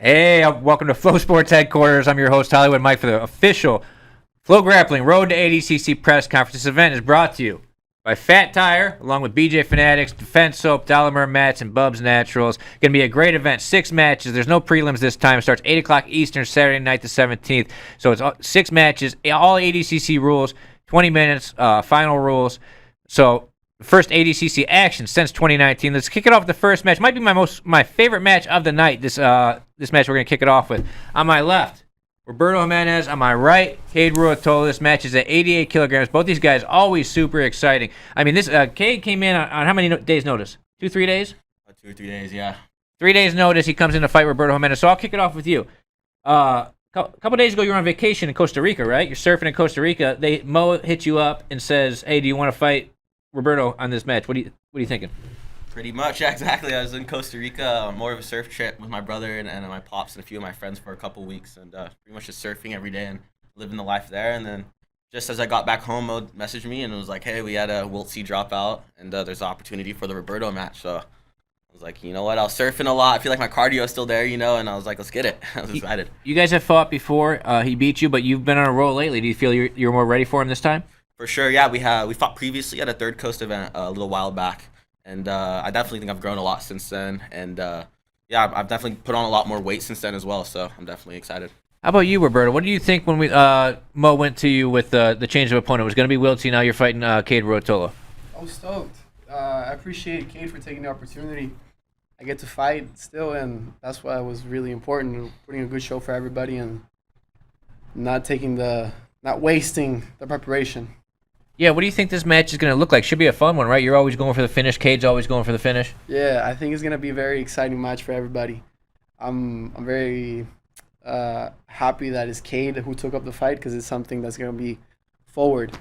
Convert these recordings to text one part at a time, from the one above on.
Hey, welcome to Flow Sports headquarters. I'm your host, Hollywood Mike, for the official FloGrappling Road to ADCC press conference. This event is brought to you by Fat Tire, along with BJ Fanatics, Defense Soap, Dollar Mats, and Bubs Naturals. Going to be a great event. 6 matches. There's no prelims this time. It starts 8 o'clock Eastern, Saturday night the 17th. So it's 6 matches, all ADCC rules, 20 minutes, final rules. So first ADCC action since 2019. Let's kick it off with the first match. Might be my favorite match of the night. This match we're going to kick it off with. On my left, Roberto Amandez. On my right, Cade Rotolo. This match is at 88 kilograms. Both these guys always super exciting. I mean, this Cade came in on how many days' notice? 2-3 days? 2 or 3 days, yeah. 3 days' notice. He comes in to fight Roberto Amandez. So I'll kick it off with you. A couple days ago, you were on vacation in Costa Rica, right? You're surfing in Costa Rica. Mo hits you up and says, "Hey, do you want to fight Roberto on this match?" What are you thinking? Pretty much, yeah, exactly. I was in Costa Rica, more of a surf trip with my brother and my pops and a few of my friends for a couple weeks, and pretty much just surfing every day and living the life there. And then just as I got back home, Mo messaged me and it was like, "Hey, we had a Wiltsey drop out, and there's an opportunity for the Roberto match." So I was like, you know what? I was surfing a lot. I feel like my cardio is still there, and I was like, let's get it. I was excited. You guys have fought before. He beat you, but you've been on a roll lately. Do you feel you're more ready for him this time? For sure, yeah. We fought previously at a Third Coast event a little while back, and I definitely think I've grown a lot since then. And yeah, I've definitely put on a lot more weight since then as well. So I'm definitely excited. How about you, Roberto? What do you think when Mo went to you with the change of opponent? It was going to be Wiltsey. Now you're fighting Cade Rotolo. I was stoked. I appreciate Cade for taking the opportunity. I get to fight still, and that's why it was really important. Putting a good show for everybody and not wasting the preparation. Yeah, what do you think this match is going to look like? Should be a fun one, right? You're always going for the finish. Cade's always going for the finish. Yeah, I think it's going to be a very exciting match for everybody. I'm very happy that it's Cade who took up the fight because it's something that's going to be forward.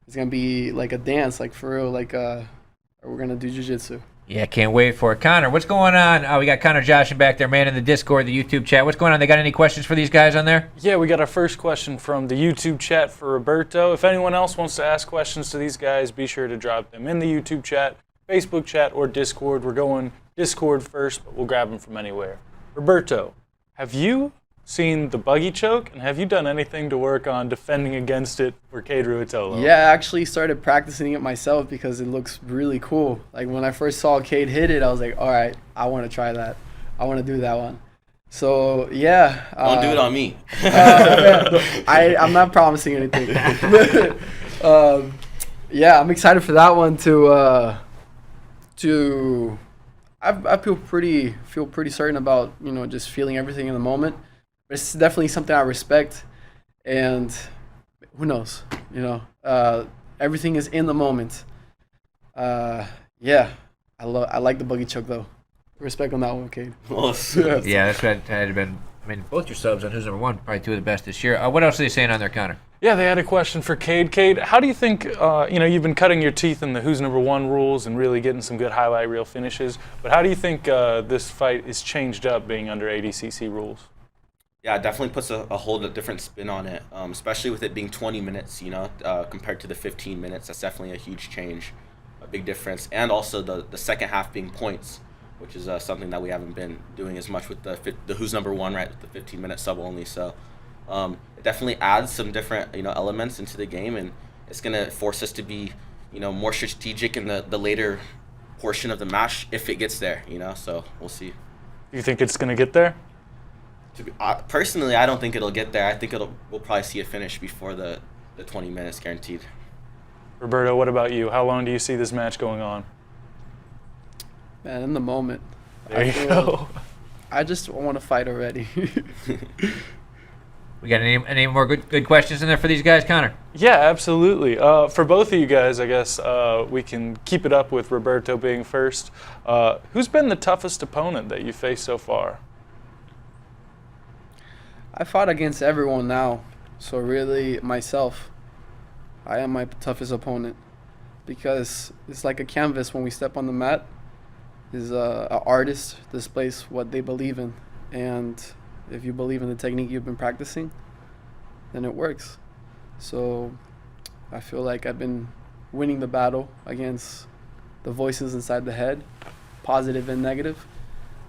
It's going to be like a dance, like for real, like we're going to do jiu-jitsu. Yeah, can't wait for it. Connor, what's going on? We got Connor Joshing back there, man, in the Discord, the YouTube chat. What's going on? They got any questions for these guys on there? Yeah, we got our first question from the YouTube chat for Roberto. If anyone else wants to ask questions to these guys, be sure to drop them in the YouTube chat, Facebook chat, or Discord. We're going Discord first, but we'll grab them from anywhere. Roberto, have you seen the buggy choke, and have you done anything to work on defending against it for Cade Rotolo? Yeah, I actually started practicing it myself because it looks really cool. Like when I first saw Cade hit it, I was like, all right, I want to try that. I want to do that one. So yeah. Don't do it on me. I'm not promising anything. Yeah, I'm excited for that one I feel pretty certain about, just feeling everything in the moment. But it's definitely something I respect, and who knows, everything is in the moment. Yeah, I like the buggy choke though. Respect on that one, Cade. Yeah, that's what had been. I mean, both your subs on Who's Number One, probably 2 of the best this year. What else are they saying on there, Connor? Yeah, they had a question for Cade. Cade, how do you think, you've been cutting your teeth in the Who's Number One rules and really getting some good highlight reel finishes, but how do you think this fight is changed up being under ADCC rules? Yeah, it definitely puts a whole different spin on it, especially with it being 20 minutes, compared to the 15 minutes. That's definitely a huge change, a big difference. And also the second half being points, which is something that we haven't been doing as much with the Who's Number One, right, with the 15-minute sub only. So it definitely adds some different, elements into the game, and it's going to force us to be, more strategic in the later portion of the match if it gets there, so we'll see. You think it's going to get there? Personally, I don't think it'll get there. I think we'll probably see a finish before the 20 minutes guaranteed. Roberto, what about you? How long do you see this match going on? Man, in the moment. There you go. I just want to fight already. We got any more good questions in there for these guys, Connor? Yeah, absolutely. For both of you guys, I guess we can keep it up with Roberto being first. Who's been the toughest opponent that you faced so far? I fought against everyone now, so really myself, I am my toughest opponent because it's like a canvas when we step on the mat. Is an artist displays what they believe in, and if you believe in the technique you've been practicing, then it works. So I feel like I've been winning the battle against the voices inside the head, positive and negative,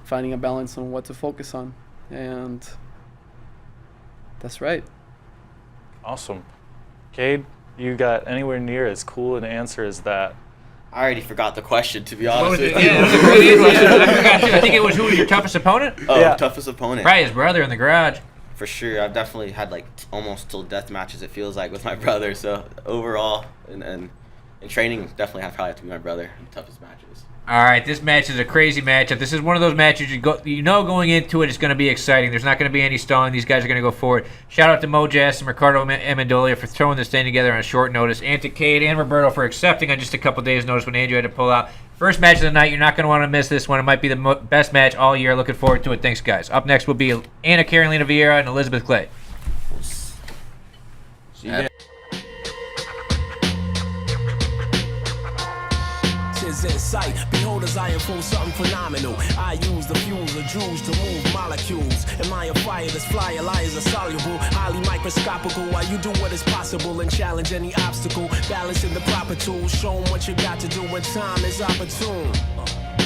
finding a balance on what to focus on. and that's right. Awesome. Cade, you got anywhere near as cool an answer as that. I already forgot the question, to be What honest was with it? you. Yeah, it was a really easy question. I forgot too. I think it was who was your toughest opponent? Oh, Yeah. toughest opponent. Probably his brother in the garage. For sure. I've definitely had like almost till death matches, it feels like, with my brother. So overall, and in training, definitely probably have to be my brother in the toughest matches. All right, this match is a crazy matchup. This is one of those matches going into it, it's going to be exciting. There's not going to be any stalling. These guys are going to go forward. Shout out to Mo Jess and Ricardo Amendolia for throwing this thing together on short notice, and to Cade and Roberto for accepting on just a couple days' notice when Andrew had to pull out. First match of the night. You're not going to want to miss this one. It might be the best match all year. Looking forward to it. Thanks, guys. Up next will be Anna Carolina Vieira and Elizabeth Clay. See you. In sight, behold as I unfold something phenomenal. I use the fuels of jewels to move molecules. Am I a fire that's fly? Liars are soluble, highly microscopical. While you do what is possible and challenge any obstacle, balancing the proper tools. Show 'em what you got to do when time is opportune.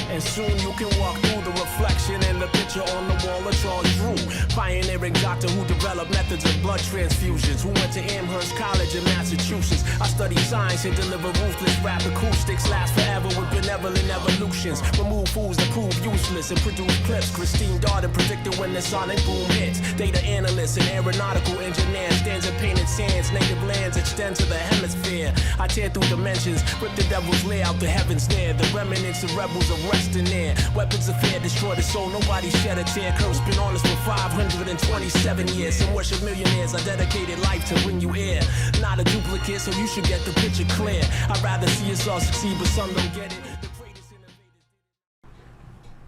And soon you can walk through the reflection and the picture on the wall of Charles Drew. Pioneering doctor who developed methods of blood transfusions. Who went to Amherst College in Massachusetts. I study science and deliver ruthless rap acoustics. Last forever with benevolent evolutions. Remove fools that prove useless and produce clips. Christine Darden predicted when the sonic boom hits. Data analyst and aeronautical engineer stands in painted sands. Native lands extend to the hemisphere. I tear through dimensions, rip the devil's lair out the heavens near. The remnants of rebels are resting there. Weapons of fear destroy the soul, nobody shed a tear. Curse been on us for 527 years. Some worship millionaires, I dedicated life to bring you air. Not a duplicate, so you should get the picture clear. I'd rather see us all succeed, but some don't get it. The greatest innovators.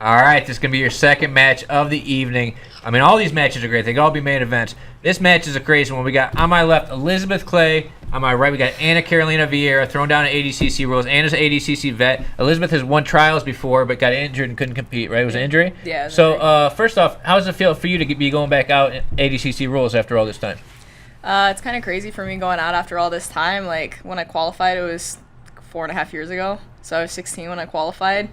All right, this is going to be your second match of the evening. I mean, all these matches are great. They can all be main events. This match is a crazy one. We got, on my left, Elizabeth Clay. On my right, we got Anna Carolina Vieira, thrown down in ADCC rules. Anna's an ADCC vet. Elizabeth has won trials before, but got injured and couldn't compete, right? It was an injury? Yeah, it was So, injury. first off, how does it feel for you to be going back out in ADCC rules after all this time? It's kind of crazy for me going out after all this time. Like, when I qualified, it was 4.5 years ago. So I was 16 when I qualified.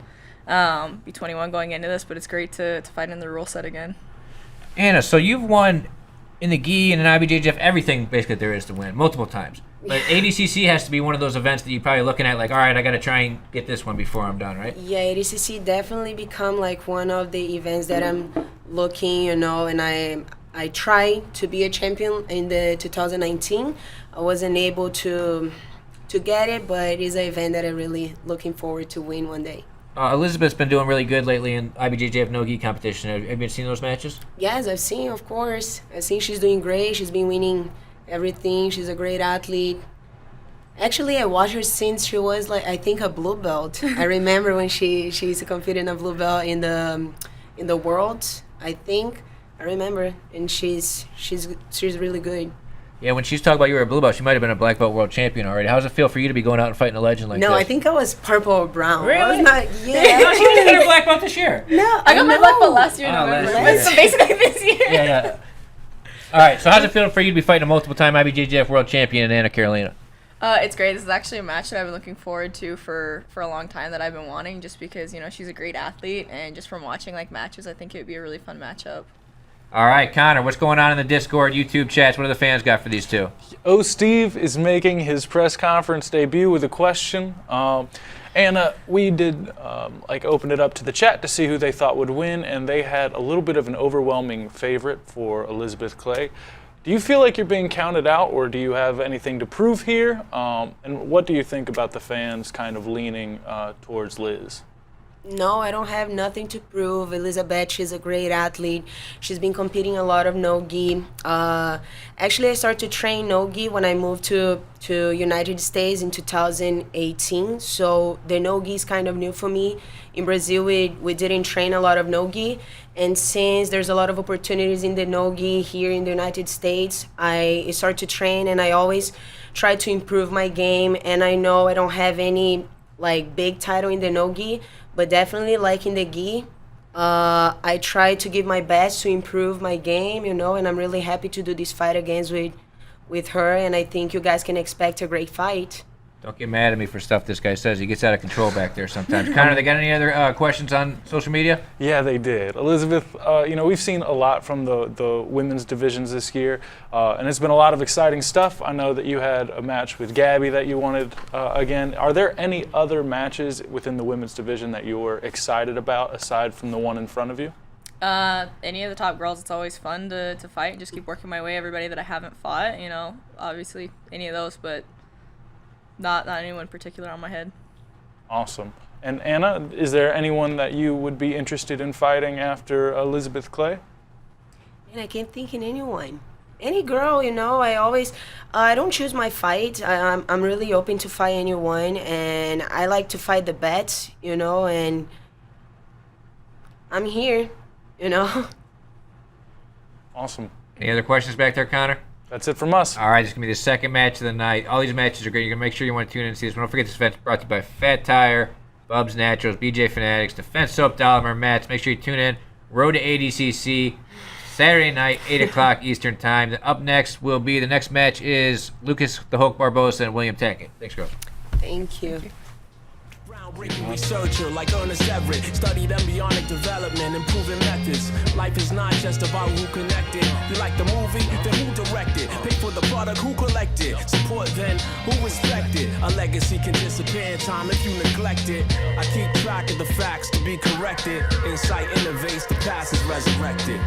Be 21 going into this, but it's great to fight in the rule set again. Anna, so you've won in the GI and in IBJJF everything basically there is to win multiple times. But ADCC has to be one of those events that you're probably looking at like, all right, I got to try and get this one before I'm done, right? Yeah, ADCC definitely become like one of the events that I'm looking, and I try to be a champion in the 2019. I wasn't able to get it, but it's an event that I'm really looking forward to win one day. Elizabeth's been doing really good lately in IBJJF no-gi competition. Have you been seeing those matches? Yes, I've seen, of course. I've seen she's doing great. She's been winning everything. She's a great athlete. Actually, I watched her since she was like, I think, a blue belt. I remember when she used to compete in a blue belt in the world. I think I remember, and she's really good. Yeah, when she's talking about you were a blue belt, she might have been a black belt world champion already. How does it feel for you to be going out and fighting a legend like this? No, I think I was purple or brown. I Really? was not, No, she yeah. just got her black belt this year. No, I got my black belt last year in Oh, November. last year. So basically this year. Yeah. All right, so how's it feel for you to be fighting a multiple-time IBJJF world champion in Anna Carolina? It's great. This is actually a match that I've been looking forward to for a long time, that I've been wanting, just because, she's a great athlete, and just from watching like matches, I think it would be a really fun matchup. All right, Connor, what's going on in the Discord, YouTube chats? What do the fans got for these two? Steve is making his press conference debut with a question. Anna, we did open it up to the chat to see who they thought would win, and they had a little bit of an overwhelming favorite for Elizabeth Clay. Do you feel like you're being counted out, or do you have anything to prove here? And what do you think about the fans kind of leaning towards Liz? No, I don't have nothing to prove. Elizabeth, she's a great athlete. She's been competing a lot of no-gi. Actually, I started to train no-gi when I moved to United States in 2018. So the no-gi is kind of new for me. In Brazil, we didn't train a lot of no-gi. And since there's a lot of opportunities in the no-gi here in the United States, I started to train, and I always try to improve my game. And I know I don't have any big title in the no-gi, but definitely in the gi, I try to give my best to improve my game, and I'm really happy to do this fight against with her, and I think you guys can expect a great fight. Don't get mad at me for stuff this guy says. He gets out of control back there sometimes. Connor, they got any other questions on social media? Yeah, they did. Elizabeth, we've seen a lot from the women's divisions this year, and it's been a lot of exciting stuff. I know that you had a match with Gabby that you wanted again. Are there any other matches within the women's division that you were excited about aside from the one in front of you? Any of the top girls, it's always fun to fight and just keep working my way. Everybody that I haven't fought, obviously any of those, but not anyone particular on my head. Awesome. And Anna, is there anyone that you would be interested in fighting after Elizabeth Clay? And I can't think in anyone. Any girl, I don't choose my fight. I'm really open to fight anyone, and I like to fight the best, and I'm here, Awesome. Any other questions back there, Connor? That's it from us. All right, this is going to be the second match of the night. All these matches are great. You're going to make sure you want to tune in and see this one. Don't forget this event's brought to you by Fat Tire, Bubs Naturals, BJ Fanatics, Defense Soap, Dollar Mats. Make sure you tune in. Road to ADCC, Saturday night, 8 o'clock Eastern Time. Then up next will be, the next match is Lucas the Hulk Barbosa and William Tackett. Thanks, girls. Thank you. Groundbreaking researcher like Ernest Everett studied embryonic development, improving methods. Life is not just about who connected. You like the movie, then who directed? Pay for the product, who collected? Support then, who respected? A legacy can disappear in time if you neglect it. I keep track of the facts to be corrected. Insight innovates, the past is resurrected.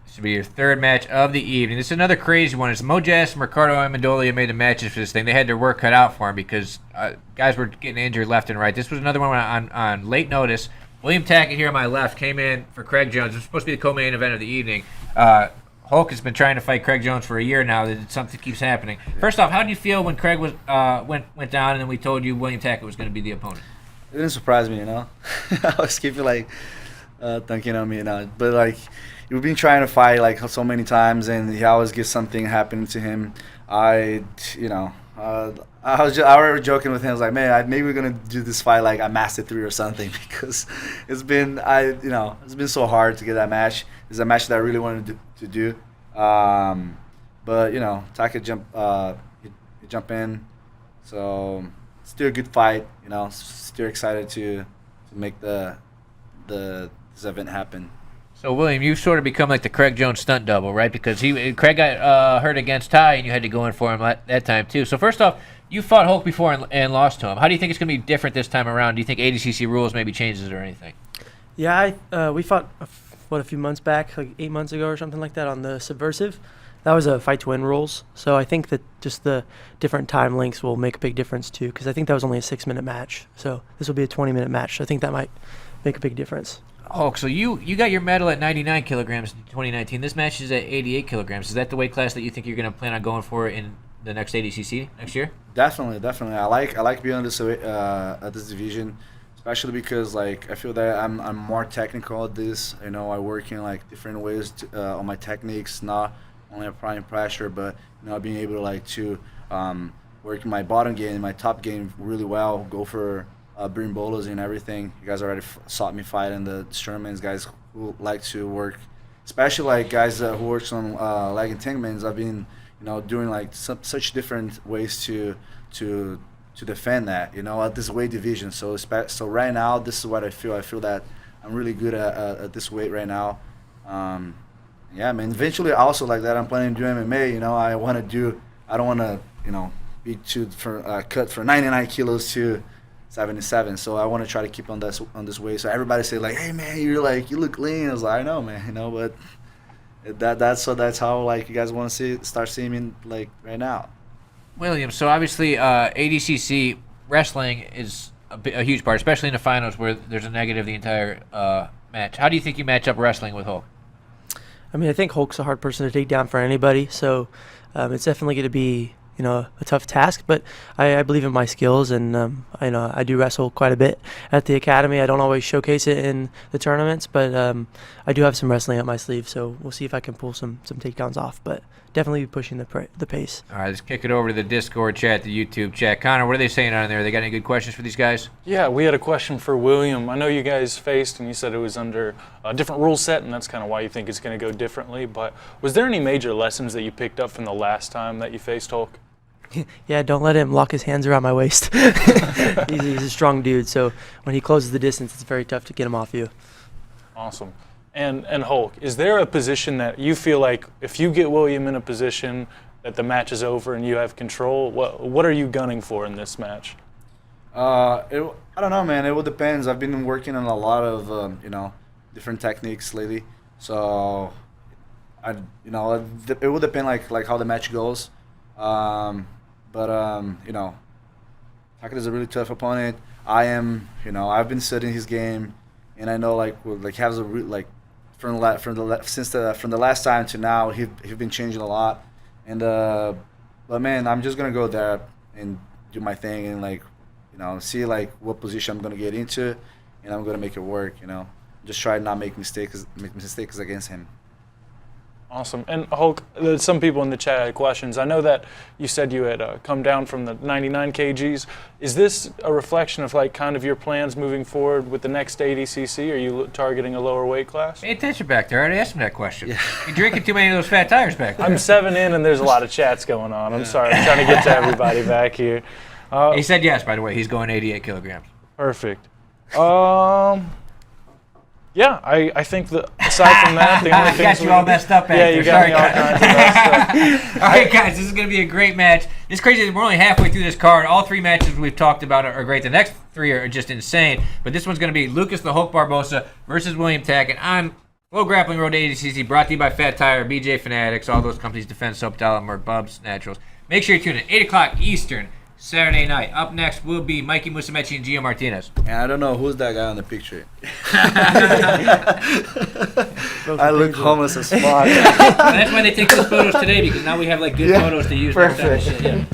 This will be your third match of the evening. This is another crazy one. It's Mojas and Ricardo Amendolia made the matches for this thing. They had their work cut out for them because guys were getting injured left and right. This was another one on late notice. William Tackett here on my left came in for Craig Jones. It was supposed to be the co-main event of the evening. Hulk has been trying to fight Craig Jones for a year now. Something keeps happening. First off, how did you feel when Craig was went down and then we told you William Tackett was going to be the opponent? It didn't surprise me, I was keeping thinking on me, but we've been trying to fight so many times, and he always gets something happening to him. I was joking with him. I was like, man, maybe we're gonna do this fight like a Master 3 or something, because it's been so hard to get that match. It's a match that I really wanted to do, but Tackett jump in, so still a good fight. Still excited to make this event happen. So, William, you've sort of become like the Craig Jones stunt double, right? Because Craig got hurt against Ty, and you had to go in for him that time, too. So, first off, you fought Hulk before and lost to him. How do you think it's going to be different this time around? Do you think ADCC rules maybe changes or anything? Yeah, we fought, a few months back, like 8 months ago or something like that on the Subversive. That was a fight-to-win rules. So I think that just the different time lengths will make a big difference, too, because I think that was only a 6-minute match. So this will be a 20-minute match. So I think that might make a big difference. Oh, so you got your medal at 99 kilograms in 2019. This match is at 88 kilograms. Is that the weight class that you think you're going to plan on going for in the next ADCC next year? Definitely. I like being on this division, especially because I feel that I'm more technical at this. I work in different ways on my techniques, not only applying pressure, but being able to work my bottom game, my top game really well, go for bring bolos and everything. You guys already saw me fight in the tournaments. Guys who like to work, especially guys who works on leg entanglements. I've been doing such different ways to defend that at this weight division. So right now this is what I feel. I feel that I'm really good at this weight right now. Yeah, man. Eventually also like that I'm planning to do MMA. I don't want to be cut from 99 kilos to 77, so I want to try to keep on this way. So everybody say hey man, you look lean. I was like, I know, man, but That's how like you guys want to start seeing me like right now. William, so obviously ADCC wrestling is a huge part, especially in the finals where there's a negative the entire match. How do you think you match up wrestling with Hulk? I mean, I think Hulk's a hard person to take down for anybody, so it's definitely going to be a tough task. But I believe in my skills, and I do wrestle quite a bit at the academy. I don't always showcase it in the tournaments, but I do have some wrestling up my sleeve, so we'll see if I can pull some takedowns off. But definitely be pushing the pace. All right, let's kick it over to the Discord chat, the YouTube chat. Connor, what are they saying on there? They got any good questions for these guys? Yeah, we had a question for William. I know you guys faced, and you said it was under a different rule set, and that's kind of why you think it's going to go differently. But was there any major lessons that you picked up from the last time that you faced Hulk? Yeah, don't let him lock his hands around my waist. He's a strong dude, so when he closes the distance, it's very tough to get him off you. Awesome. And Hulk, is there a position that you feel like if you get William in a position that the match is over and you have control, what are you gunning for in this match? I don't know, man. It will depends. I've been working on a lot of different techniques lately, so it will depend like how the match goes. Tackett is a really tough opponent. I've been studying his game, and I know has a from the last time to now, he's been changing a lot. And but man, I'm just gonna go there and do my thing and see what position I'm gonna get into, and I'm gonna make it work. Just try to not make mistakes against him. Awesome. And Hulk, there's some people in the chat had questions. I know that you said you had come down from the 99 kgs. Is this a reflection of kind of your plans moving forward with the next ADCC? Are you targeting a lower weight class? Pay attention back there. I already asked him that question. Yeah. You're drinking too many of those fat tires back there. I'm 7 in and there's a lot of chats going on. I'm sorry. I'm trying to get to everybody back here. He said yes, by the way. He's going 88 kilograms. Perfect. Yeah, I think that aside from that, the only thing got you all messed up back there. Yeah, you got me all kinds of messed up. All right, guys, this is going to be a great match. It's crazy. We're only halfway through this card. All 3 matches we've talked about are great. The next 3 are just insane. But this one's going to be Lucas the Hulk Barbosa versus William Tackett on FloGrappling Road to ADCC, brought to you by Fat Tire, BJ Fanatics, all those companies, Defense Soap, Dollar, Bubs, Naturals. Make sure you tune in 8 o'clock Eastern, Saturday night. Up next will be Mikey Musumeci and Gio Martinez. And I don't know who's that guy on the picture. I look homeless as fuck. That's why they take those photos today, because now we have good photos to use. Perfect. Yeah.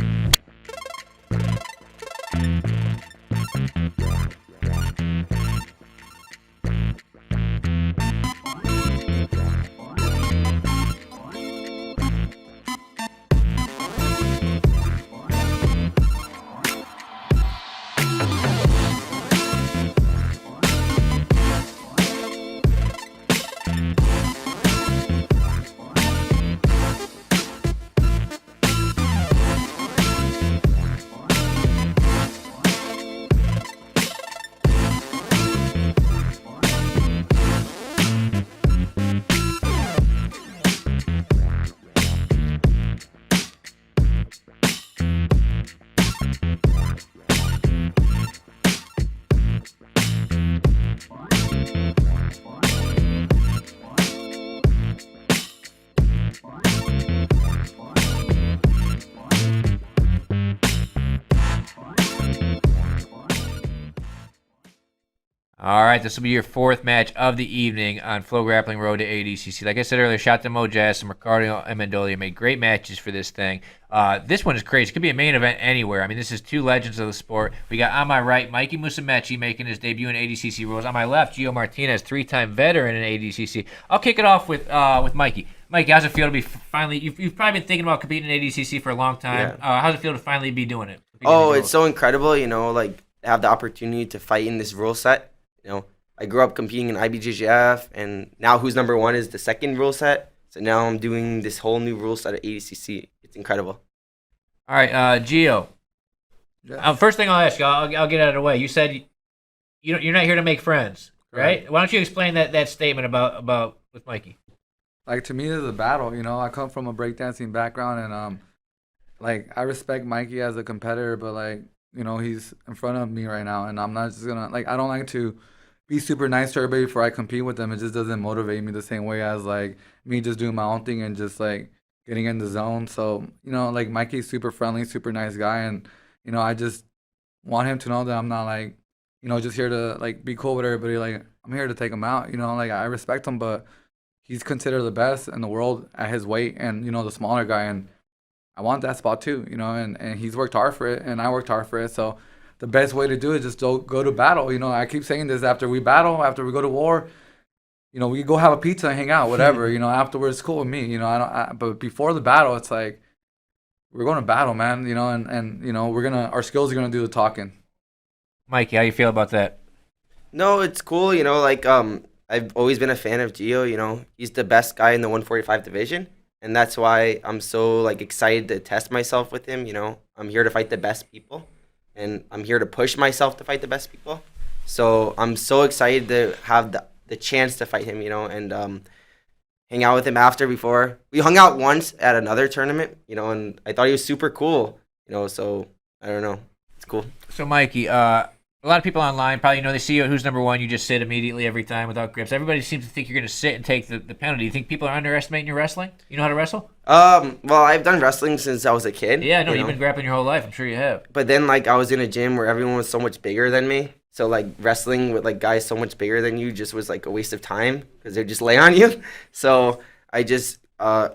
All right, this will be your 4th match of the evening on FloGrappling Road to ADCC. Like I said earlier, shout out to Mo Jazz and Ricardo Amendolia made great matches for this thing. This one is crazy. It could be a main event anywhere. I mean, this is 2 legends of the sport. We got on my right, Mikey Musumeci making his debut in ADCC rules. On my left, Gio Martinez, 3-time veteran in ADCC. I'll kick it off with Mikey. Mikey, how's it feel to be finally? You've probably been thinking about competing in ADCC for a long time. Yeah. How's it feel to finally be doing it? It's so incredible. Have the opportunity to fight in this rule set. I grew up competing in IBJJF, and now Who's Number 1 is the 2nd rule set. So now I'm doing this whole new rule set at ADCC. It's incredible. All right, Gio. Yeah. First thing I'll ask you, I'll get out of the way. You said you're not here to make friends, right? Why don't you explain that statement about with Mikey? To me, it's a battle. I come from a breakdancing background, and I respect Mikey as a competitor, but he's in front of me right now, and I'm not just gonna I don't like to be super nice to everybody before I compete with them. It just doesn't motivate me the same way as like me just doing my own thing and just like getting in the zone. So, like Mikey's super friendly, super nice guy, and I just want him to know that I'm not like, just here to like be cool with everybody. Like I'm here to take him out. Like I respect him, but he's considered the best in the world at his weight, and the smaller guy, and I want that spot too. And he's worked hard for it, and I worked hard for it. So the best way to do it is just go to battle. I keep saying this, after we battle, after we go to war, we go have a pizza and hang out, whatever. Afterwards, it's cool with me. But before the battle, it's like we're going to battle, man. And our skills are gonna do the talking. Mikey, how you feel about that? No, it's cool. I've always been a fan of Gio. He's the best guy in the 145 division, and that's why I'm so like excited to test myself with him. I'm here to fight the best people, and I'm here to push myself to fight the best people. So I'm so excited to have the chance to fight him, and hang out with him before. We hung out once at another tournament, and I thought he was super cool, so I don't know. It's cool. So, Mikey, a lot of people online probably they see you who's number one. You just sit immediately every time without grips. Everybody seems to think you're going to sit and take the penalty. Do you think people are underestimating your wrestling? You know how to wrestle? Well, I've done wrestling since I was a kid. Yeah, no, you've been grappling your whole life. I'm sure you have. But then, I was in a gym where everyone was so much bigger than me. So, wrestling with, guys so much bigger than you just was, a waste of time because they just lay on you. So, I just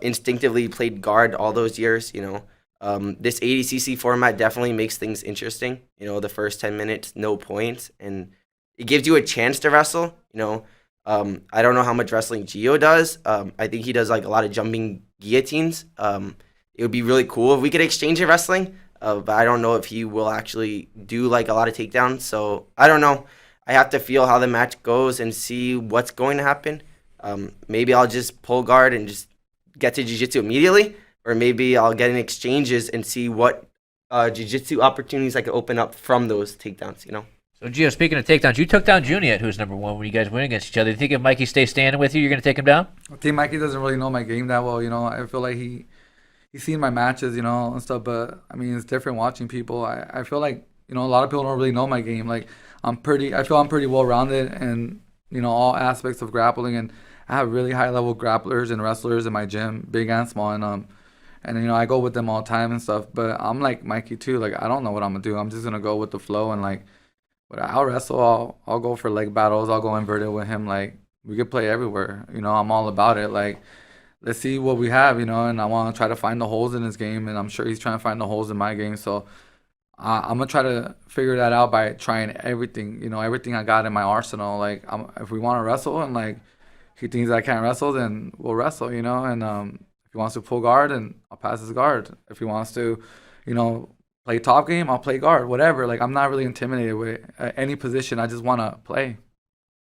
instinctively played guard all those years, This ADCC format definitely makes things interesting. The first 10 minutes, no points, and it gives you a chance to wrestle. I don't know how much wrestling Gio does. I think he does a lot of jumping guillotines. It would be really cool if we could exchange in wrestling, but I don't know if he will actually do a lot of takedowns. So I don't know. I have to feel how the match goes and see what's going to happen. Maybe I'll just pull guard and just get to jiu-jitsu immediately. Or maybe I'll get in exchanges and see what jiu-jitsu opportunities I could open up from those takedowns, So, Gio, speaking of takedowns, you took down Junior, who's number one when you guys win against each other. Do you think if Mikey stays standing with you, you're going to take him down? I think Mikey doesn't really know my game that well, I feel like he's seen my matches, and stuff, but, I mean, it's different watching people. I feel like, a lot of people don't really know my game. I feel I'm pretty well-rounded in, all aspects of grappling, and I have really high-level grapplers and wrestlers in my gym, big and small, and I go with them all the time and stuff. But I'm like Mikey too. I don't know what I'm gonna do. I'm just gonna go with the flow and but I'll wrestle. I'll go for leg battles. I'll go inverted with him. We could play everywhere. I'm all about it. Let's see what we have. And I want to try to find the holes in his game, and I'm sure he's trying to find the holes in my game. So I'm gonna try to figure that out by trying everything. Everything I got in my arsenal. If we want to wrestle and he thinks I can't wrestle, then we'll wrestle. And if he wants to pull guard, and I'll pass his guard. If he wants to, play top game, I'll play guard. Whatever. I'm not really intimidated with any position. I just want to play.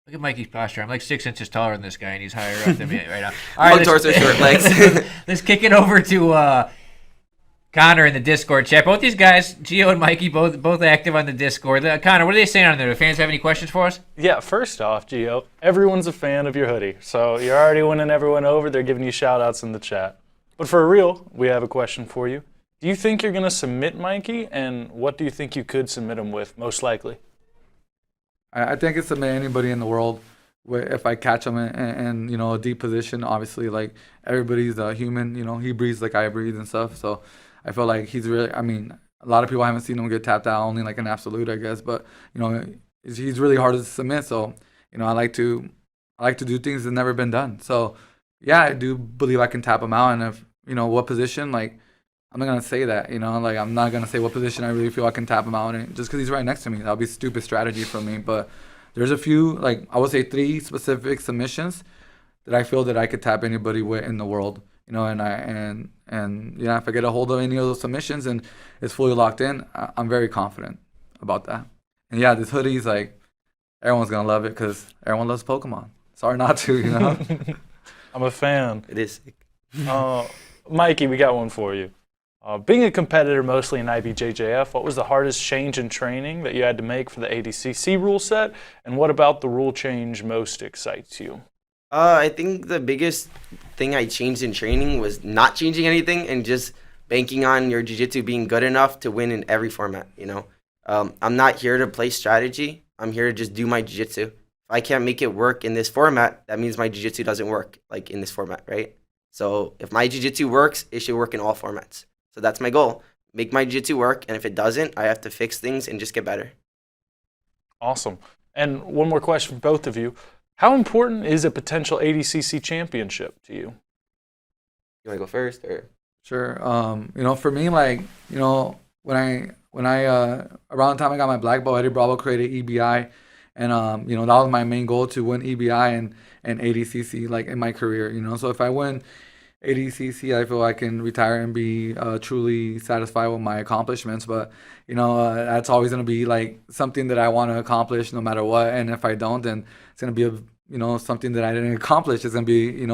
Look at Mikey's posture. I'm 6 inches taller than this guy, and he's higher up than me right now. All right, torso, short legs. Let's kick it over to Connor in the Discord chat. Both these guys, Gio and Mikey, both active on the Discord. Connor, what are they saying on there? Do fans have any questions for us? Yeah, first off, Gio, everyone's a fan of your hoodie. So you're already winning everyone over. They're giving you shout-outs in the chat. But for real, we have a question for you. Do you think you're going to submit Mikey, and what do you think you could submit him with, most likely? I think it's submit anybody in the world. If I catch him in a deep position, obviously, everybody's a human. He breathes like I breathe and stuff. So I feel like he's really, a lot of people haven't seen him get tapped out, only an absolute, I guess. But, he's really hard to submit. So, I like to do things that have never been done. So, yeah, I do believe I can tap him out. And if, what position, I'm not going to say that, I'm not going to say what position I really feel I can tap him out in just because he's right next to me. That would be stupid strategy for me. But there's a few, I would say 3 specific submissions that I feel that I could tap anybody with in the world. If I get a hold of any of those submissions and it's fully locked in, I'm very confident about that. And yeah, this hoodie's everyone's gonna love it because everyone loves Pokemon. It's hard not to, I'm a fan. It is sick. Mikey, we got one for you. Being a competitor mostly in IBJJF, what was the hardest change in training that you had to make for the ADCC rule set? And what about the rule change most excites you? I think the biggest thing I changed in training was not changing anything and just banking on your jiu-jitsu being good enough to win in every format, I'm not here to play strategy. I'm here to just do my jiu-jitsu. If I can't make it work in this format, that means my jiu-jitsu doesn't work like in this format, right? So if my jiu-jitsu works, it should work in all formats. So that's my goal. Make my jiu-jitsu work, and if it doesn't, I have to fix things and just get better. Awesome. And one more question for both of you. How important is a potential ADCC championship to you? You want to go first, or? Sure. For me, like, when I around the time I got my black belt, Eddie Bravo created EBI, and that was my main goal, to win EBI and ADCC, like, in my career. So if I win ADCC, I feel I can retire and be truly satisfied with my accomplishments. But that's always gonna be like something that I want to accomplish no matter what. And if I don't, then it's gonna be something that I didn't accomplish. It's gonna be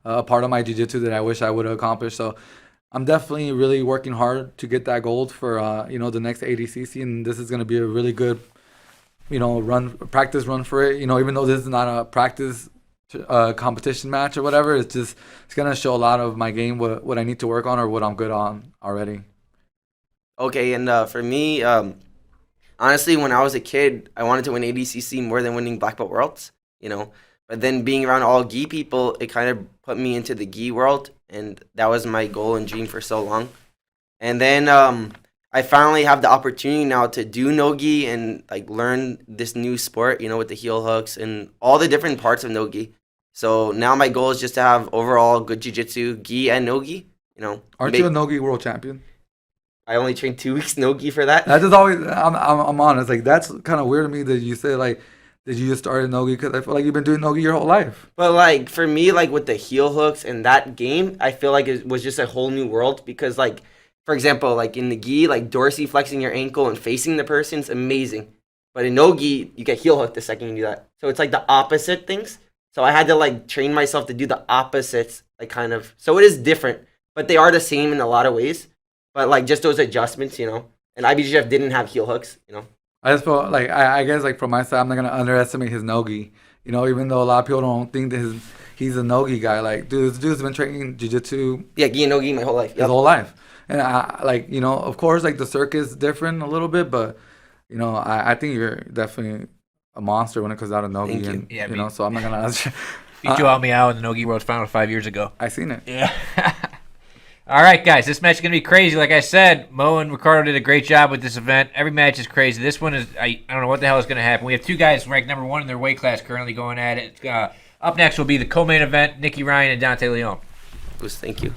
a part of my jiu-jitsu that I wish I would have accomplished. So I'm definitely really working hard to get that gold for the next ADCC, and this is gonna be a really good practice run for it. Even though this is not a practice competition match or whatever, it's gonna show a lot of my game, what I need to work on or what I'm good on already. Okay, and for me, honestly, when I was a kid, I wanted to win ADCC more than winning Black Belt Worlds, But then being around all gi people, it kind of put me into the gi world, and that was my goal and dream for so long. And then I finally have the opportunity now to do no-gi and like learn this new sport, with the heel hooks and all the different parts of no-gi. So now my goal is just to have overall good jiu-jitsu, gi and no-gi. Aren't you a no-gi world champion? I only trained 2 weeks no-gi for that. That's just always. I'm honest. Like, that's kind of weird to me that you say, like, did you just start no-gi? Because I feel like you've been doing no-gi your whole life. But like for me, like with the heel hooks and that game, I feel like it was just a whole new world, because like, for example, like in the gi, like dorsy flexing your ankle and facing the person is amazing. But in no-gi, you get heel hooked the second you do that. So it's like the opposite things. So I had to like train myself to do the opposites, like kind of. So it is different, but they are the same in a lot of ways. But like just those adjustments, And IBJJF didn't have heel hooks, I just feel like, I guess, like, from my side, I'm not gonna underestimate his no-gi. Even though a lot of people don't think that he's a no-gi guy. Like, dude, this dude's been training jiu-jitsu. Yeah, gi and no-gi my whole life. His whole life. And I like, of course, like the circuit's different a little bit, but I think you're definitely a monster when it comes out of no-gi. Thank you. And, Yeah, so I'm not gonna. Beat you out me out in the no-gi world final 5 years ago. I seen it. Yeah. All right, guys, this match is going to be crazy. Like I said, Mo and Ricardo did a great job with this event. Every match is crazy. This one is, I don't know what the hell is going to happen. We have two guys ranked number one in their weight class currently going at it. Up next will be the co-main event, Nicky Ryan and Dante Leon. Thank you.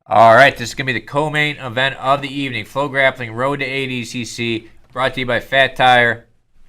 All right, this is going to be the co-main event of the evening. FloGrappling Road to ADCC, brought to you by Fat Tire,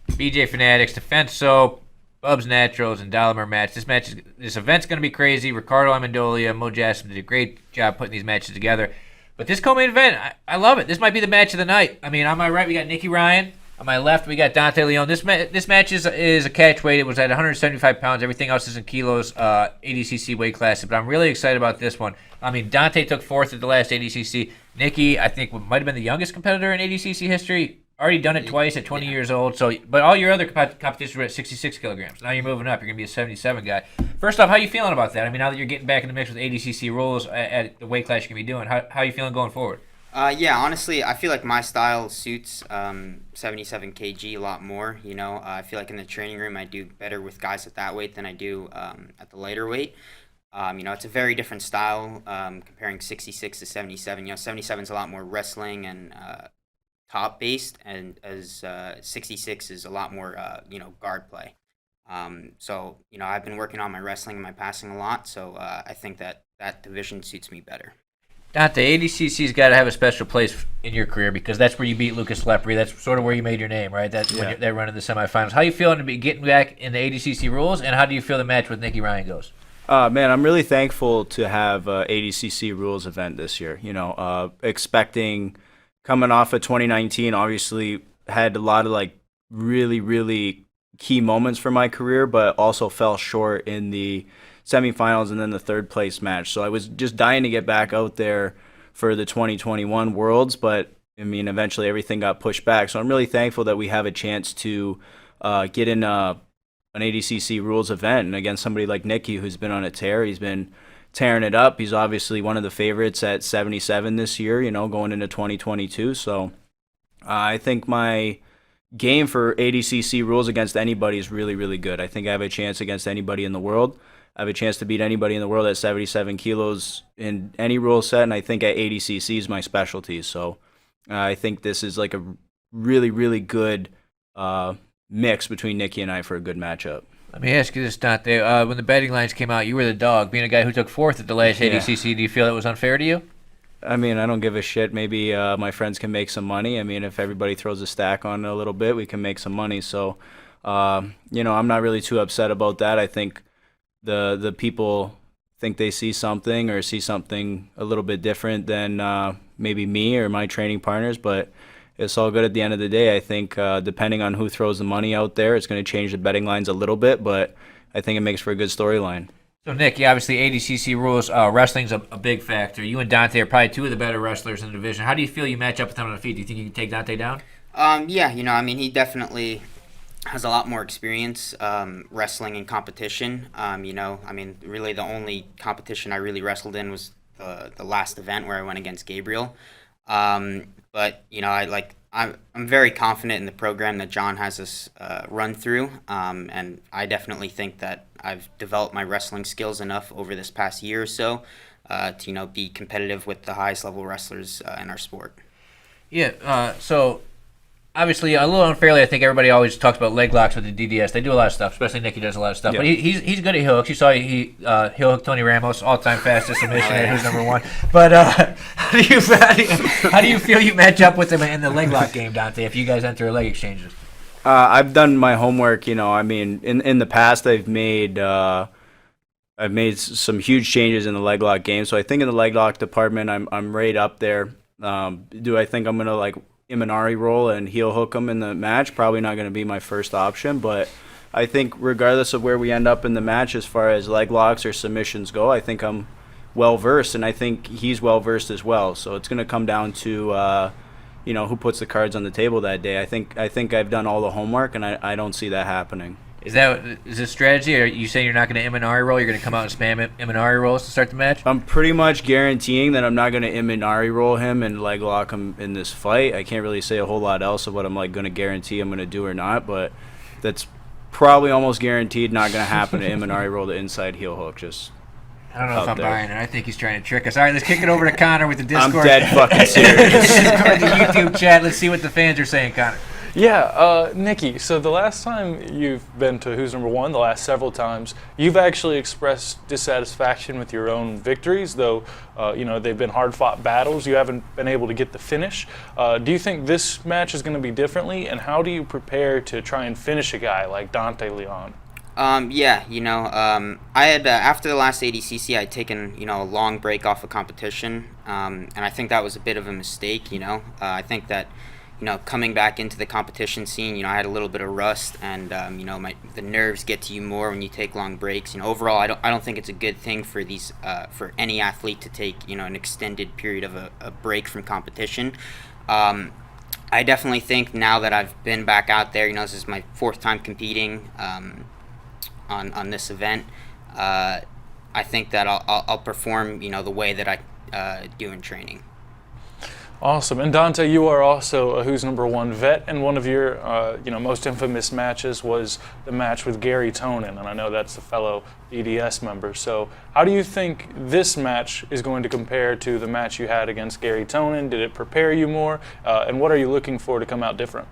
BJ Fanatics, Defense Soap, Bubs Naturals, and Dollar Match. This event's going to be crazy. Ricardo Amendolia, Mo Jasmine did a great job putting these matches together. But this co-main event, I love it. This might be the match of the night. I mean, on my right, we got Nicky Ryan. On my left, we got Dante Leon. This match is a catch weight. It was at 175 pounds. Everything else is in kilos, ADCC weight classes. But I'm really excited about this one. I mean, Dante took fourth at the last ADCC. Nicky, I think, might have been the youngest competitor in ADCC history. Already done it twice at 20 years old. But all your other competitions were at 66 kilograms. Now you're moving up. You're going to be a 77 guy. First off, how you feeling about that? I mean, now that you're getting back in the mix with ADCC rules at the weight class you're going to be doing, how are you feeling going forward? Yeah, honestly, I feel like my style suits 77 kg a lot more. I feel like in the training room I do better with guys at that weight than I do at the lighter weight. It's a very different style comparing 66 to 77. 77 is a lot more wrestling and top based, and as 66 is a lot more guard play. So I've been working on my wrestling and my passing a lot, so I think that division suits me better. Dante, ADCC's got to have a special place in your career because that's where you beat Lucas Lepre. That's sort of where you made your name, right? That's when they're running the semifinals. How you feeling to be getting back in the ADCC rules, and how do you feel the match with Nicky Ryan goes? Man, I'm really thankful to have ADCC rules event this year. Expecting coming off of 2019, obviously had a lot of like really, really key moments for my career, but also fell short in the semifinals and then the third place match. So I was just dying to get back out there for the 2021 Worlds, but I mean, eventually everything got pushed back. So I'm really thankful that we have a chance to get in an ADCC rules event and against somebody like Nicky, who's been on a tear. He's been tearing it up. He's obviously one of the favorites at 77 this year, going into 2022. So I think my game for ADCC rules against anybody is really, really good. I think I have a chance against anybody in the world. I have a chance to beat anybody in the world at 77 kilos in any rule set, and I think at ADCC is my specialty. So I think this is like a really, really good mix between Nicky and I for a good matchup. Let me ask you this, Dante. When the betting lines came out, you were the dog. Being a guy who took fourth at the last ADCC, do you feel it was unfair to you? I mean, I don't give a shit. Maybe my friends can make some money. I mean, if everybody throws a stack on a little bit, we can make some money. So, I'm not really too upset about that. I think the people think they see something or see something a little bit different than maybe me or my training partners, but it's all good at the end of the day. I think depending on who throws the money out there, it's going to change the betting lines a little bit, but I think it makes for a good storyline. So, Nick, obviously ADCC rules, wrestling's a big factor. You and Dante are probably two of the better wrestlers in the division. How do you feel you match up with him on the feet? Do you think you can take Dante down? Yeah, he definitely has a lot more experience wrestling in competition. Really the only competition I really wrestled in was the last event where I went against Gabriel. But I'm very confident in the program that John has us run through, and I definitely think that I've developed my wrestling skills enough over this past year or so to be competitive with the highest level wrestlers in our sport. Yeah. So obviously, a little unfairly, I think everybody always talks about leg locks with the DDS. They do a lot of stuff, especially Nicky does a lot of stuff. Yeah. But he's good at heel hooks. You saw he heel hooked Tony Ramos, all-time fastest submission, who's number one. But how do you feel you match up with him in the leg lock game, Dante, if you guys enter leg exchanges? I've done my homework. In the past, I've made some huge changes in the leg lock game. So I think in the leg lock department, I'm right up there. Do I think I'm gonna Imanari roll and heel hook him in the match? Probably not going to be my first option, but I think regardless of where we end up in the match as far as leg locks or submissions go, I think I'm well versed, and I think he's well versed as well. So it's going to come down to who puts the cards on the table that day. I think I've done all the homework, and I don't see that happening. Is this strategy? Or are you saying you're not going to Imanari roll? You're going to come out and spam Imanari rolls to start the match? I'm pretty much guaranteeing that I'm not going to Imanari roll him and leg lock him in this fight. I can't really say a whole lot else of what I'm going to guarantee I'm going to do or not, but that's probably almost guaranteed not going to happen to Imanari roll the inside heel hook. I don't know if I'm buying it. I think he's trying to trick us. All right, let's kick it over to Connor with the Discord. I'm dead fucking serious. Discord, the YouTube chat. Let's see what the fans are saying, Connor. Yeah, Nicky, so the last time you've been to Who's Number One, the last several times, you've actually expressed dissatisfaction with your own victories, though, they've been hard-fought battles. You haven't been able to get the finish. Do you think this match is going to be differently, and how do you prepare to try and finish a guy like Dante Leon? I had, after the last ADCC, I'd taken, a long break off of competition, and I think that was a bit of a mistake, I think that, coming back into the competition scene, I had a little bit of rust, and the nerves get to you more when you take long breaks. Overall, I don't think it's a good thing for these for any athlete to take an extended period of a break from competition. I definitely think now that I've been back out there, this is my fourth time competing on this event. I think that I'll perform the way that I do in training. Awesome. And Dante, you are also a Who's Number One vet, and one of your most infamous matches was the match with Gary Tonin, and I know that's a fellow EDS member. So how do you think this match is going to compare to the match you had against Gary Tonin? Did it prepare you more? And what are you looking for to come out different?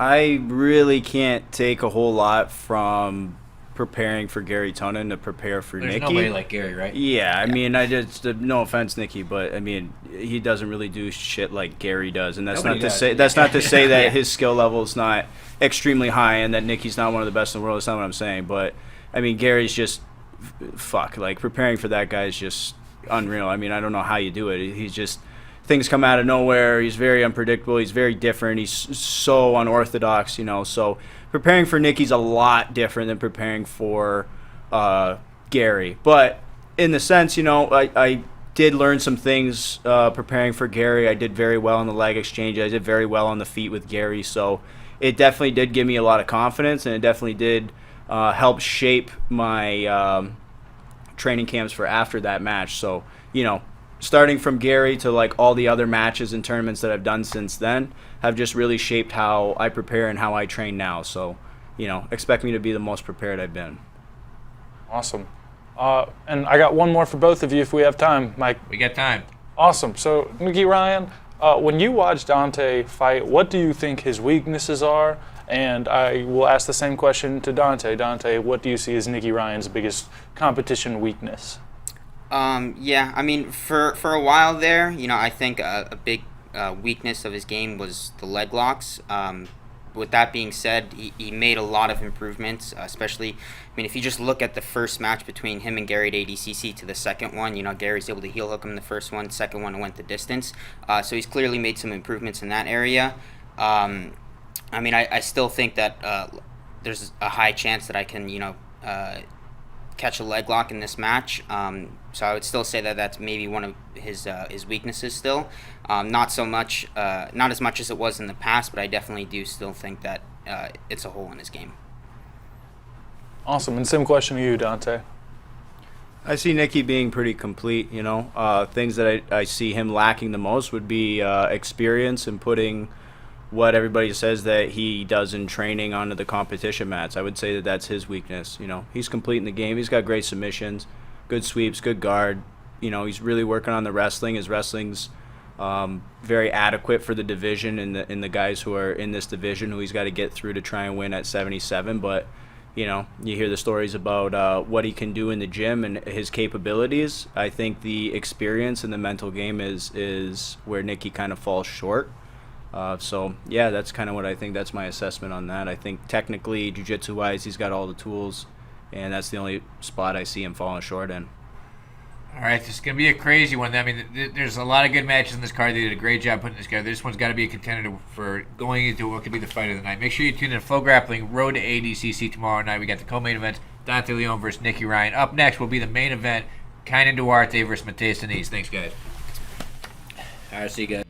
I really can't take a whole lot from preparing for Gary Tonin to prepare for There's Nikki. nobody like Gary, right? Yeah, I mean, I just no offense, Nikki, but I mean, he doesn't really do shit like Gary does, and that's Nobody not to does. say that's not to say that Yeah. his skill level is not extremely high and that Nikki's not one of the best in the world. That's not what I'm saying, but I mean, Gary's just like preparing for that guy is just unreal. I mean, I don't know how you do it. He's just things come out of nowhere. He's very unpredictable. He's very different. He's so unorthodox, so preparing for Nikki's a lot different than preparing for Gary. But in the sense, I did learn some things preparing for Gary. I did very well in the leg exchange. I did very well on the feet with Gary. So it definitely did give me a lot of confidence, and it definitely did help shape my training camps for after that match. So, starting from Gary to like all the other matches and tournaments that I've done since then have just really shaped how I prepare and how I train now. So, expect me to be the most prepared I've been. Awesome. And I got one more for both of you if we have time, Mike. We got time. Awesome. So, Nikki Ryan, when you watch Dante fight, what do you think his weaknesses are? And I will ask the same question to Dante. Dante, what do you see as Nikki Ryan's biggest competition weakness? Yeah, I mean, for a while there, I think a big weakness of his game was the leg locks. With that being said, he made a lot of improvements, especially, if you just look at the first match between him and Gary at ADCC to the second one, Gary's able to heel hook him in the first one, second one went the distance. So he's clearly made some improvements in that area. I still think that there's a high chance that I can, catch a leg lock in this match. So I would still say that that's maybe one of his weaknesses still. Not as much as it was in the past, but I definitely do still think that it's a hole in his game. Awesome. And same question to you, Dante. I see Nikki being pretty complete, Things that I see him lacking the most would be experience and putting what everybody says that he does in training onto the competition mats. I would say that that's his weakness. He's complete in the game. He's got great submissions, good sweeps, good guard. He's really working on the wrestling. His wrestling's very adequate for the division and the guys who are in this division who he's got to get through to try and win at 77. But, you hear the stories about what he can do in the gym and his capabilities. I think the experience and the mental game is where Nikki kind of falls short. So, yeah, that's kind of what I think. That's my assessment on that. I think technically, jiu-jitsu-wise, he's got all the tools, and that's the only spot I see him falling short in. All right, this is going to be a crazy one. I mean, there's a lot of good matches in this card. They did a great job putting this together. This one's got to be a contender for going into what could be the fight of the night. Make sure you tune in to FloGrappling Road to ADCC tomorrow night. We got the co-main event, Dante Leon versus Nikki Ryan. Up next will be the main event, Kainan Duarte versus Mateus Denise. Thanks, guys. All right, see you guys.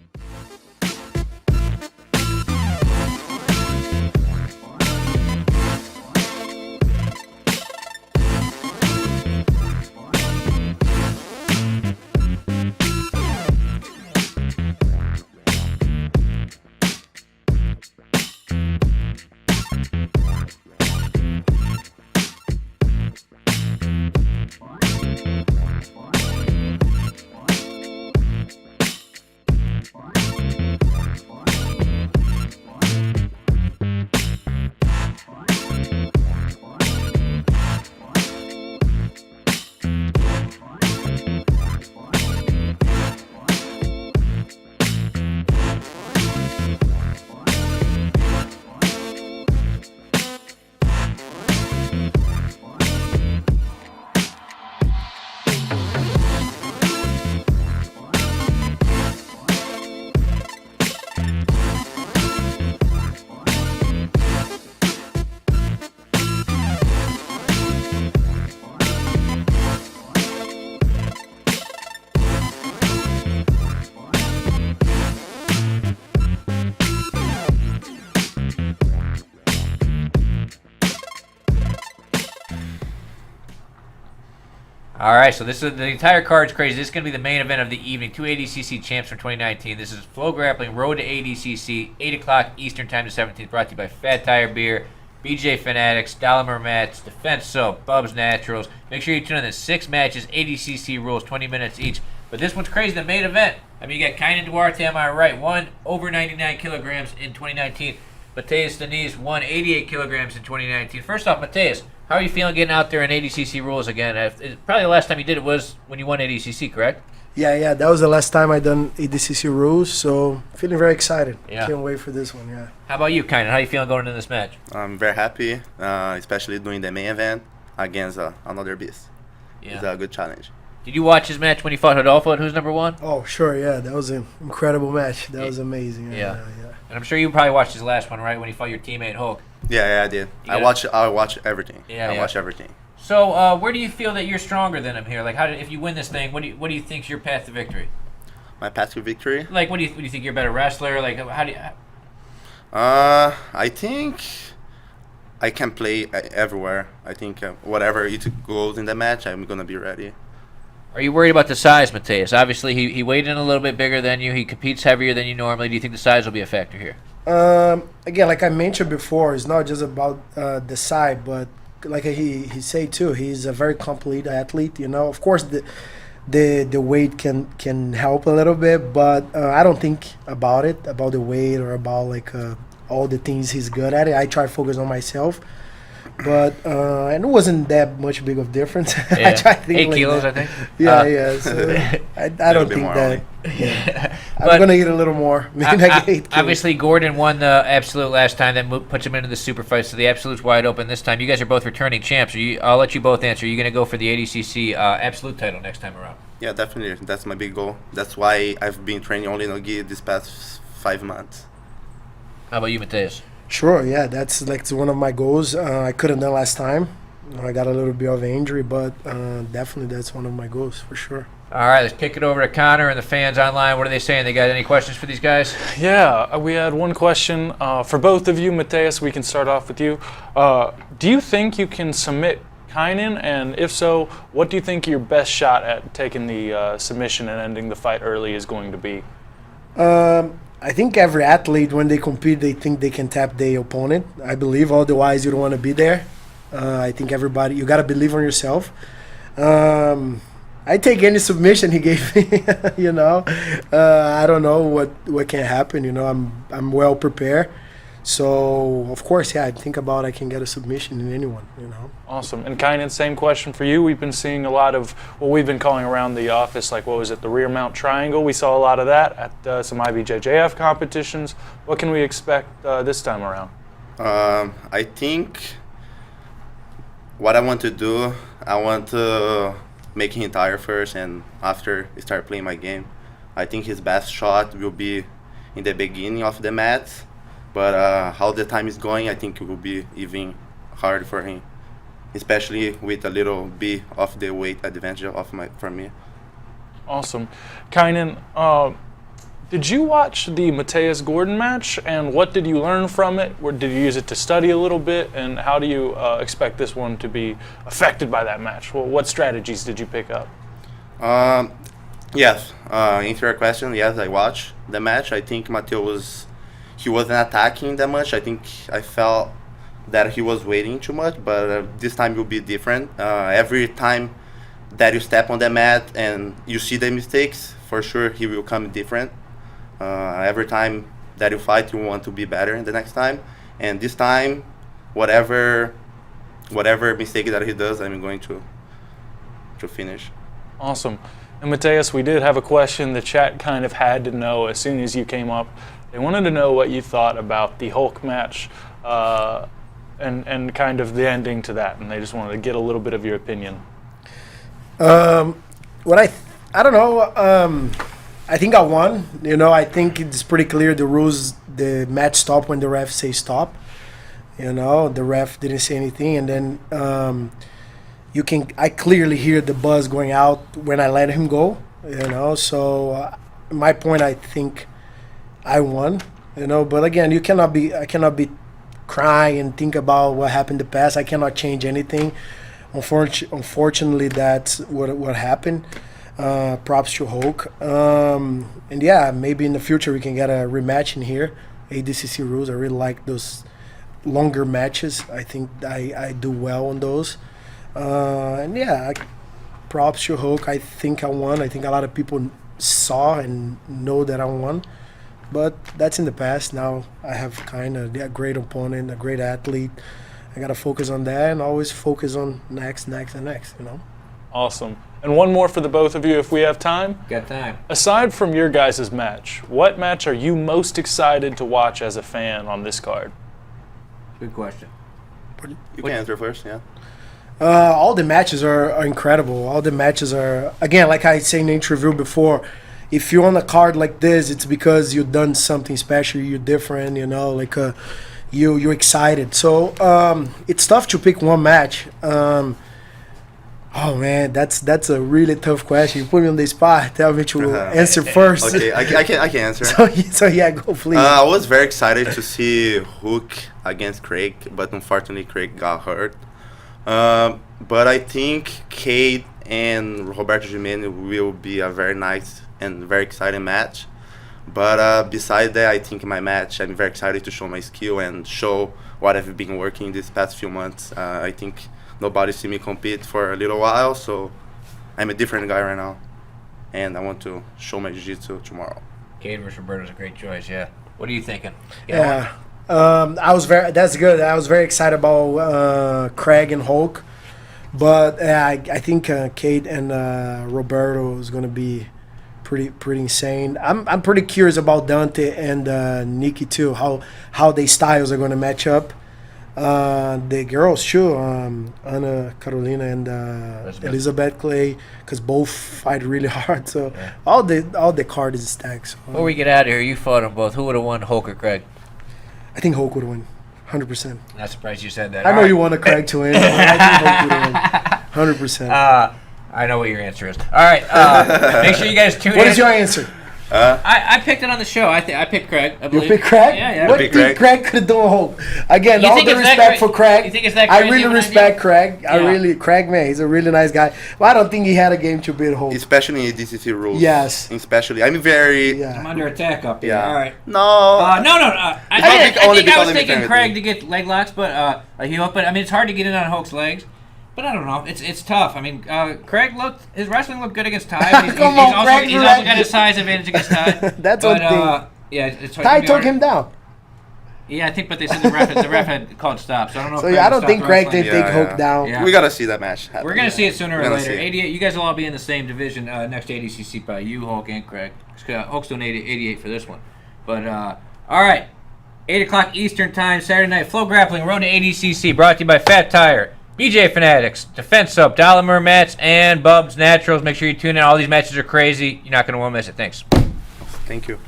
All right, so this is the entire card's crazy. This is going to be the main event of the evening. 2 ADCC champs from 2019. This is FloGrappling Road to ADCC, 8 o'clock Eastern Time to 17th, brought to you by Fat Tire Beer, BJ Fanatics, Dalamer Mats, Defense Soap, Bubs Naturals. Make sure you tune in to 6 matches, ADCC rules, 20 minutes each. But this one's crazy, the main event. I mean, you got Kainan Duarte on my right, won over 99 kilograms in 2019. Mateus Denise won 88 kilograms in 2019. First off, Mateus, how are you feeling getting out there in ADCC rules again? Probably the last time you did it was when you won ADCC, correct? Yeah, that was the last time I done ADCC rules, so feeling very excited. Yeah. Can't wait for this one, yeah. How about you, Kainan? How are you feeling going into this match? I'm very happy, especially doing the main event against another beast. Yeah. It's a good challenge. Did you watch his match when he fought Rodolfo and who's number one? Oh, sure, yeah. That was an incredible match. That was amazing. Yeah. And I'm sure you probably watched his last one, right, when he fought your teammate Hulk. Yeah, I did. I watch everything. I watch everything. So, where do you feel that you're stronger than him here? Like, if you win this thing, what do you think's your path to victory? My path to victory? Like, what do you think you're a better wrestler? Like, how do you? I think I can play everywhere. I think whatever it goes in the match, I'm gonna be ready. Are you worried about the size, Mateus? Obviously, he weighed in a little bit bigger than you. He competes heavier than you normally. Do you think the size will be a factor here? Again, like I mentioned before, it's not just about the size, but like he said too, he's a very complete athlete. You know, of course the weight can help a little bit, but I don't think about the weight or about like all the things he's good at. I try to focus on myself. But and it wasn't that much big of difference. Yeah. I try to think 8 like kilos, that. I think. Yeah. So I don't think that. Yeah. I'm gonna eat a little more. Maybe like 8 kilos. Obviously, Gordon won the Absolute last time. That puts him into the super fight. So the Absolute's wide open this time. You guys are both returning champs. I'll let you both answer. Are you gonna go for the ADCC Absolute title next time around? Yeah, definitely. That's my big goal. That's why I've been training only no-gi this past 5 months. How about you, Mateus? Sure, yeah, that's like one of my goals. I couldn't done last time. I got a little bit of injury, but definitely that's one of my goals for sure. All right, let's kick it over to Connor and the fans online. What are they saying? They got any questions for these guys? Yeah, we had one question for both of you. Mateus, we can start off with you. Do you think you can submit Kainan? And if so, what do you think your best shot at taking the submission and ending the fight early is going to be? I think every athlete, when they compete, they think they can tap their opponent. I believe, otherwise you don't want to be there. I think everybody, you got to believe on yourself. I take any submission he gave me, you know. I don't know what can happen, you know. I'm well prepared. So, of course, yeah, I think about I can get a submission in anyone, you know. Awesome. And Kainan, same question for you. We've been seeing a lot of what we've been calling around the office, like what was it, the rear mount triangle. We saw a lot of that at some IBJJF competitions. What can we expect this time around? I think what I want to do, I want to make him tire first and after start playing my game. I think his best shot will be in the beginning of the mat. But how the time is going, I think it will be even hard for him, especially with a little bit of the weight advantage for me. Awesome. Kainan, did you watch the Mateus Gordon match, and what did you learn from it? Or did you use it to study a little bit, and how do you expect this one to be affected by that match? Well, what strategies did you pick up? Yes, answer your question, yes, I watched the match. I think Mateus he wasn't attacking that much. I think I felt that he was waiting too much, but this time will be different. Every time that you step on the mat and you see the mistakes, for sure he will come different. Every time that you fight, you want to be better the next time. And this time, whatever mistake that he does, I'm going to finish. Awesome. And Mateus, we did have a question the chat kind of had to know as soon as you came up. They wanted to know what you thought about the Hulk match and kind of the ending to that, and they just wanted to get a little bit of your opinion. I don't know. I think I won. You know, I think it's pretty clear the rules. The match stopped when the ref say stop. You know, the ref didn't say anything, and then I clearly hear the buzz going out when I let him go. You know, so my point, I think I won, you know, but again, I cannot be crying and think about what happened in the past. I cannot change anything. Unfortunately, that's what happened. Props to Hulk. And yeah, maybe in the future we can get a rematch in here. ADCC rules, I really like those longer matches. I think I do well on those. And yeah, props to Hulk. I think I won. I think a lot of people saw and know that I won. But that's in the past. Now I have kind of a great opponent, a great athlete. I got to focus on that and always focus on next, and next, Awesome. And one more for the both of you if we have time. Got time. Aside from your guys' match, what match are you most excited to watch as a fan on this card? Good question. You can answer first, yeah. All the matches are incredible. All the matches are, again, like I said in the interview before, if you're on a card like this, it's because you've done something special, you're different, you're excited. So it's tough to pick one match. Oh man, that's a really tough question. You put me on the spot. Tell me to answer first. Okay, I can answer. So yeah, go please. I was very excited to see Hook against Craig, but unfortunately Craig got hurt. But I think Cade and Roberto Jimenez will be a very nice and very exciting match. But besides that, I think my match, I'm very excited to show my skill and show what I've been working these past few months. I think nobody see me compete for a little while, so I'm a different guy right now. And I want to show my jiu-jitsu tomorrow. Cade versus Roberto's a great choice, yeah. What are you thinking? Yeah. That's good. I was very excited about Craig and Hulk. But I think Cade and Roberto is going to be pretty insane. I'm pretty curious about Dante and Nikki too, how their styles are going to match up. The girls too, Anna Carolina and Elizabeth Clay, because both fight really hard. So yeah. all the card is stacked. So. Before we get out of here, you fought them both. Who would have won, Hulk or Craig? I think Hulk would win, 100%. Not surprised you said that. I know you want a Craig to win. But I think Hulk would win, 100%. I know what your answer is. All right, make sure you guys tune in. What is your answer? I picked it on the show. I picked Craig. You picked Craig? Yeah. What did Craig could do Hulk? Again, all the respect for Craig. You think it's that I crazy? really respect Craig. Yeah. Craig, man, he's a really nice guy. Well, I don't think he had a game to beat Hulk. Especially in ADCC rules. Yes. Especially, I'm very. I'm under attack up here. Yeah. All right. No. I think I was thinking Craig to get leg locks, but it's hard to get in on Hulk's legs. But I don't know. It's tough. I mean, Craig his wrestling looked good against Ty. He's also got his size advantage against Ty. That's one thing. Yeah, Ty took him down. Yeah, I think, but they said the ref had called stop, so I don't know. So I don't think Craig did take Hulk down. Yeah. We gotta see that match happen. We're gonna see it sooner or later. 88, you guys will all be in the same division next to ADCC by you, Hulk, and Craig. Hulk's doing 88 for this one. But all right, 8 o'clock Eastern time, Saturday night. FloGrappling, Road to ADCC, brought to you by Fat Tire, BJ Fanatics, Defense Soap, Dollar Mats, and Bubs Naturals. Make sure you tune in. All these matches are crazy. You're not gonna want to miss it. Thanks. Thank you.